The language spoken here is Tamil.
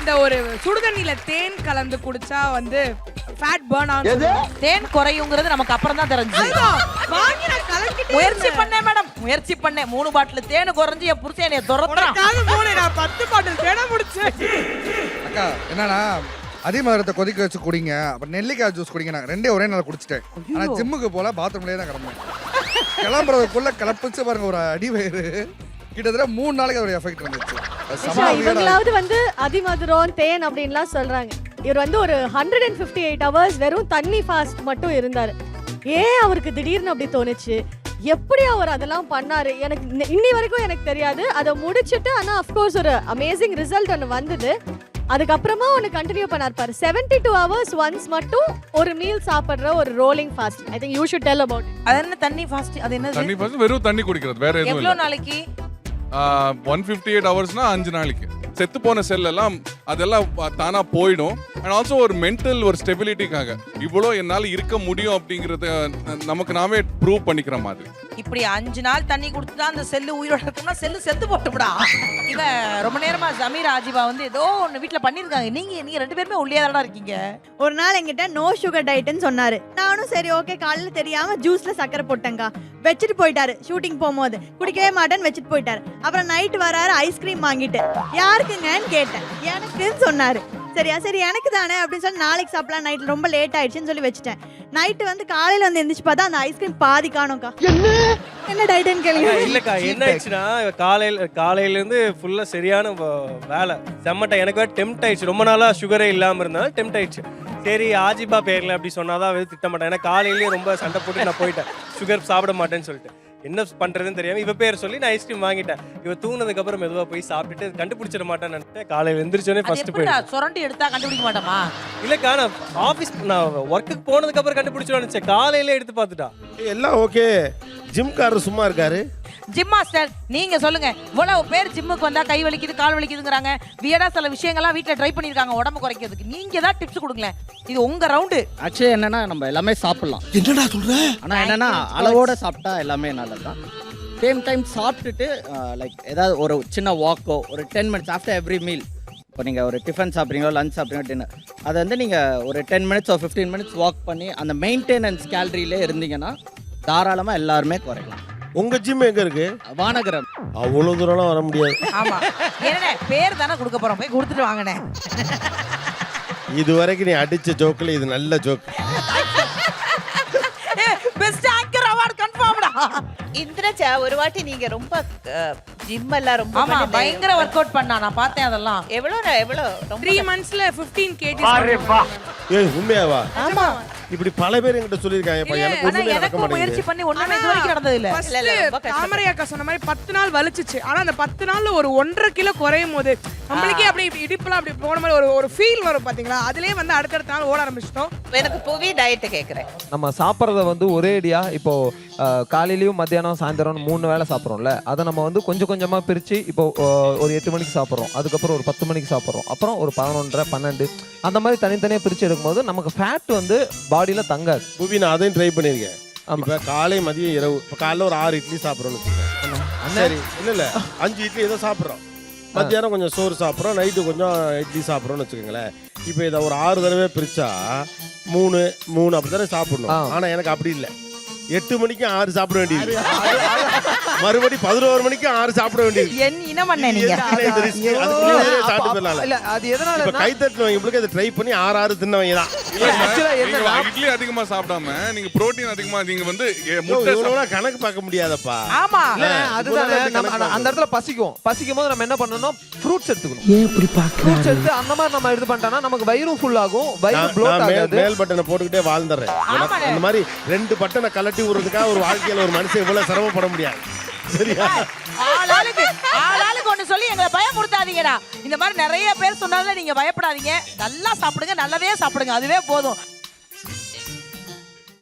இந்த ஒரு சுடுதண்ணில தேன் கலந்து குடிச்சா வந்து ஃபேட் பர்ன் ஆகும். தேன் குறையுங்கிறது நமக்கு அப்புறம் தான் தெரிஞ்சு. வாங்கி நான் கலக்கிட்டே முயற்சி பண்ணேன் மேடம், முயற்சி பண்ணேன். 3 பாட்டில் தேன் குறைஞ்சு என் புருஷன் என்னைய துரத்துறான். நான் 10 பாட்டில் தேனை முடிச்சேன். அக்கா என்னன்னா அதிமதுரத்தை கொதிக்க வச்சு குடிங்க, அப்புறம் நெல்லிக்காய் ஜூஸ் குடிங்க. நான் ரெண்டே ஒரே நாள் குடிச்சிட்டேன். ஆனா ஜிம்முக்கு போல பாத்ரூம்லயே தான் கிளம்புனேன். கிளம்புறதுக்குள்ள கிளப்பிச்சு பாருங்க ஒரு அடி வயிறு. கிட்டத்தட்ட 3 நாளைக்கு ஒரு எஃபெக்ட் வந்துச்சு. இவங்களாவது வந்து அதிமதுரம் தேன் அப்படின்லாம் சொல்றாங்க. இவர் வந்து ஒரு 158 hours வெறும் தண்ணி ஃபாஸ்ட் மட்டும் இருந்தாரு. ஏன் அவருக்கு திடீர்னு அப்படி தோணுச்சு, எப்படி அவர் அதெல்லாம் பண்ணாரு எனக்கு இன்னி வரைக்கும் எனக்கு தெரியாது. அதை முடிச்சுட்டு ஆனா அஃப்கோர்ஸ் ஒரு அமேசிங் ரிசல்ட் ஒன்று வந்தது. அதுக்கப்புறமா ஒன்று கண்டினியூ பண்ணார் பாரு. 72 hours ஒன்ஸ் மட்டும் ஒரு மீல் சாப்பிடுற ஒரு rolling fast. I think you should del about it. அது என்ன தண்ணி ஃபாஸ்ட்? அது என்ன? தண்ணி ஃபாஸ்ட் வெறும் தண்ணி குடிக்கிறது, வேற எதுவும் இல்ல. எவ்வளவு நாளைக்கு? 158 ஹவர்ஸ்னா 5 நாளைக்கு. செத்து போன செல் எல்லாம் அதெல்லாம் தானா போயிடும். அண்ட் ஆல்சோ ஒரு மென்டல் ஒரு ஸ்டெபிலிட்டிக்காக இவ்வளோ என்னால் இருக்க முடியும் அப்படிங்கறத நமக்கு நாமே ப்ரூவ் பண்ணிக்கிற மாதிரி. இப்படி 5 நாள் தண்ணி குடிச்சுதான் அந்த செல்லு உயிரோட இருக்கும்னா செல்லு செத்து போட்டுவிடா. இவ ரொம்ப நேரமா ஜமீர் ஆஜிபா வந்து ஏதோ ஒன்று வீட்டில் பண்ணியிருக்காங்க. நீங்க 2 பேருமே உள்ளேதாடா இருக்கீங்க. ஒரு நாள் என்கிட்ட நோ சுகர் டயட்னு சொன்னாரு. நானும் சரி ஓகே காலையில் தெரியாம ஜூஸ்ல சக்கரை போட்டேங்கா. வச்சுட்டு போயிட்டாரு. ஷூட்டிங் போகும்போது குடிக்கவே மாட்டேன்னு வச்சுட்டு போயிட்டாரு. அப்புறம் நைட் வராரு ஐஸ்கிரீம் வாங்கிட்டு. யாருக்குங்கன்னு கேட்டேன். எனக்குன்னு சொன்னாரு. சரியா சரி எனக்கு தானே அப்படின்னு சொல்லி நாளைக்கு சாப்பிடலாம், நைட் ரொம்ப லேட் ஆயிடுச்சுன்னு சொல்லி வச்சுட்டேன். நைட்டு வந்து காலையில வந்து எந்திரிச்சு பார்த்தா அந்த ஐஸ்கிரீம் பாதி காணும்க்கா. என்ன டயட்னு கேளுங்க. இல்லக்கா என்ன ஆயிடுச்சுன்னா காலையில இருந்து ஃபுல்லா சரியான வேலை செம்மட்ட. எனக்கு வேற டெம்ட் ஆயிடுச்சு. ரொம்ப நாளா சுகரே இல்லாம இருந்தாலும் டெம்ட் ஆயிடுச்சு. சரி ஆஜிபா பேர்ல அப்படி சொன்னாதான் திட்ட மாட்டேன். ஏன்னா காலையிலேயே ரொம்ப சண்டை போட்டு நான் போயிட்டேன் சுகர் சாப்பிட மாட்டேன்னு சொல்லிட்டு. என்ன பண்றதுன்னு தெரியாம இவ பேர் சொல்லி நான் ஐஸ்கிரீம் வாங்கிட்டேன். இவ தூங்கினதுக்கு அப்புறம் மெதுவா போய் சாப்பிட்டுட்டு கண்டுபிடிச்சிட மாட்டேன்னு நினைச்சேன். காலையில எந்திரிச்சோடனே ஃபர்ஸ்ட் போய் சுரண்டி எடுத்தா கண்டுபிடிக்க மாட்டோமா? இல்லக்கா நான் ஆபீஸ் நான் ஒர்க்குக்கு போனதுக்கு அப்புறம் கண்டுபிடிச்சிடும்னு நினைச்சேன். காலையில எடுத்து பார்த்துட்டா. எல்லாம் ஓகே. ஜிம்காரர் சும்மா இருக்காரு. ஜிம் மாஸ்டர் நீங்க சொல்லுங்க. இவ்வளவு பேர் ஜிம்முக்கு வந்தா கை வலிக்குது கால் வலிக்குதுங்கறாங்க. வியடா சில விஷயங்கள்லாம் வீட்ல ட்ரை பண்ணிருக்காங்க உடம்பு குறைக்கிறதுக்கு. நீங்க ஏதாவது டிப்ஸ் கொடுங்களேன். இது உங்க ரவுண்டு. ஆக்சுவலி என்னன்னா நம்ம எல்லாமே சாப்பிடலாம். என்னடா சொல்ற? ஆனா என்னன்னா அளவோட சாப்பிட்டா எல்லாமே நல்லதுதான். சேம் டைம் சாப்பிட்டுட்டு லைக் ஏதாவது ஒரு சின்ன வாக்கோ ஒரு 10 minutes ஆஃப்டர் எவ்ரி மீல். இப்போ நீங்கள் ஒரு டிஃபன் சாப்பிட்றீங்களோ லஞ்ச் சாப்பிட்றீங்களோ டின்னர், அதை வந்து நீங்கள் ஒரு 10 minutes or 15 minutes வாக் பண்ணி அந்த மெயின்டெனன்ஸ் கேலரியிலே இருந்தீங்கன்னா தாராளமாக எல்லாருமே குறையலாம். உங்க ஜிம் எங்க இருக்கு? வானகரம். அவ்வளவு தூரம்லாம் வர முடியாது. ஆமா என்ன பேர் தானே கொடுக்க போறோம், போய் கொடுத்துட்டு வாங்கனே. இது வரைக்கும் நீ அடிச்ச ஜோக்ல இது நல்ல ஜோக். பெஸ்ட் ஆங்கர் அவார்ட் கன்ஃபார்ம்டா. இந்திரஜா ஒரு வாட்டி நீங்க ரொம்ப ஜிம் எல்லாம் ரொம்ப ஆமா பயங்கர வொர்க் அவுட் பண்ணா நான் பார்த்தேன். அதெல்லாம் எவ்வளவு 3 monthsல 15 kg. ஏய் உண்மையாவா? ஆமா இப்படி பல பேர் என்கிட்ட சொல்லிருக்காங்க. ஆனா எனக்கு முயற்சி பண்ணி ஒண்ணுமே இது வரைக்கும் நடந்தது இல்ல. தாமரை அக்கா சொன்ன மாதிரி 10 நாள் வலிச்சிச்சு. ஆனா அந்த 10 நாள்ல ஒரு 1.5 கிலோ குறையும் போது நம்மளுக்கே அப்படி இடுப்புலாம் அப்படி போன மாதிரி ஒரு ஃபீல் வரும் பாத்தீங்களா? அதுலயே வந்து அடுத்தடுத்த நாள் ஓட ஆரம்பிச்சிட்டோம். எனக்கு புவி டயட் கேக்குறேன். நம்ம சாப்பிட்றத வந்து ஒரே அடியா இப்போ காலையிலயும் மத்தியானம் சாயந்தரம் 3 வேளை சாப்பிட்றோம்ல, அதை நம்ம வந்து கொஞ்சம் கொஞ்சமா பிரிச்சு இப்போ ஒரு 8 மணிக்கு சாப்பிட்றோம், அதுக்கப்புறம் ஒரு 10 மணிக்கு சாப்பிட்றோம், அப்புறம் ஒரு 11:30 12 அந்த மாதிரி தனித்தனியா பிரிச்சு எடுக்கும்போது நமக்கு ஃபேட் வந்து பாடியில தங்காது. புவி நான் அதையும் ட்ரை பண்ணியிருக்கேன். இப்போ காலை மதியம் இரவு இப்போ காலைல ஒரு 6 இட்லி சாப்பிட்றோன்னு வச்சுக்கோங்க. சரி இல்லை 5 இட்லி ஏதோ சாப்பிட்றோம். மத்தியானம் கொஞ்சம் சோறு சாப்பிட்றோம், நைட்டு கொஞ்சம் இட்லி சாப்பிட்றோன்னு வச்சுக்கோங்களேன். இப்போ இதை ஒரு 6 தடவை பிரிச்சா 3 அப்படி தானே சாப்பிடணும். ஆனால் எனக்கு அப்படி இல்லை. 8 மணிக்கு 6 சாப்பிட வேண்டியது, மறுபடி 11 மணிக்கு 6 சாப்பிட வேண்டியது. என்ன பண்ண நீங்க? அது எதனால கை தட்டுனவங்க இப்படி இதை ட்ரை பண்ணி 6 தின்னவங்க தான். இட்லி அதிகமா சாப்பிடாம நீங்க புரோட்டீன் அதிகமா நீங்க வந்து கணக்கு பார்க்க முடியாதப்பா. ஆமா அதுதானே அந்த இடத்துல பசிக்கும் போது நம்ம என்ன பண்ணணும், ஃப்ரூட்ஸ் எடுத்துக்கணும். ஃப்ரூட்ஸ் எடுத்து அந்த மாதிரி நம்ம இது பண்ணிட்டோம்னா நமக்கு வயிறும் ஃபுல் ஆகும், வயிறு ப்ளோட் ஆகாது. மேல் பட்டனை போட்டுக்கிட்டே வாழ்ந்துறேன். அந்த மாதிரி 2 பட்டனை கலட்டி விடுறதுக்காக ஒரு வாழ்க்கையில ஒரு மனுஷன் இவ்வளவு சிரமப்பட முடியாது. சரியா? ஆளாளுக்கு ஒண்ணு சொல்லி எங்களை பயமுறுத்தாதீங்கடா. இந்த மாதிரி நிறைய பேர் சொன்னாலும் நீங்க பயப்படாதீங்க. நல்லா சாப்பிடுங்க, நல்லவே சாப்பிடுங்க, அதுவே போதும்.